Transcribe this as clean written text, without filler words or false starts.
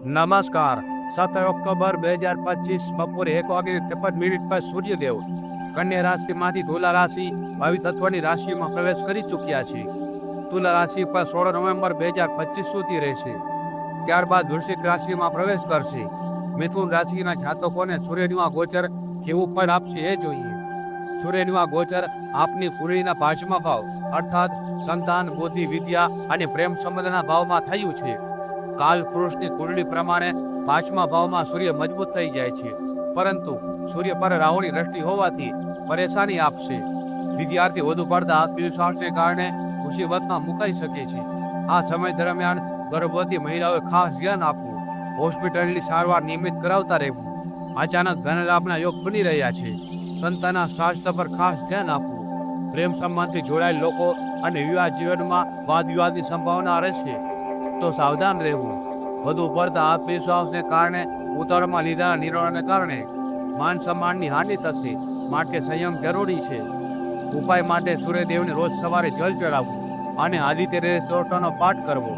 નમસ્કાર. 17 ઓક્ટોબર 2025 બપોરે 1:53 પર સૂર્યદેવ કન્યા રાશિમાંથી તુલા રાશિ વાયુ તત્વની રાશિમાં પ્રવેશ કરી ચૂક્યા છે. તુલા રાશિ પર 16 નવેમ્બર 2025 સુધી રહેશે. ત્યારબાદ વૃશ્ચિક રાશિમાં પ્રવેશ કરશે. મિથુન રાશિના જાતકોને સૂર્યનું આ ગોચર કેવું ફળ આપશે એ જોઈએ. સૂર્યનું આ ગોચર આપની કુંડળીના 5મા ભાવ અર્થાત સંતાન, બુદ્ધિ, વિદ્યા અને પ્રેમ સંબંધના ભાવમાં થયું છે. કાલ પુરુષની કુંડળી પ્રમાણે 5મા ભાવમાં સૂર્ય મજબૂત થઈ જાય છે, પરંતુ સૂર્ય પર રાહુની દ્રષ્ટિ હોવાથી પરેશાની આપશે. વિદ્યાર્થી વધુ પડતા આત્મવિશ્વાસને કારણે મુસીબતમાં મુકાઈ શકે છે. આ સમય દરમિયાન ગર્ભવતી મહિલાઓએ ખાસ ધ્યાન આપવું. હોસ્પિટલની સારવાર નિયમિત કરાવતા રહેવું. અચાનક ધન લાભના યોગ બની રહ્યા છે. સંતાનના સ્વાસ્થ્ય પર ખાસ ધ્યાન આપવું. પ્રેમ સંબંધથી જોડાયેલ લોકો અને વિવાહ જીવનમાં વાદ વિવાદની સંભાવના રહેશે, તો સાવધાન રહેવું. વધુ પડતા આત્મવિશ્વાસને કારણે ઉતાવળમાં લીધેલા નિર્ણયોને કારણે માન સન્માનની હાનિ થશે, માટે સંયમ જરૂરી છે. ઉપાય માટે સૂર્યદેવને રોજ સવારે જલ ચડાવવું અને આદિત્ય હૃદય સ્તોત્રનો પાઠ કરવો.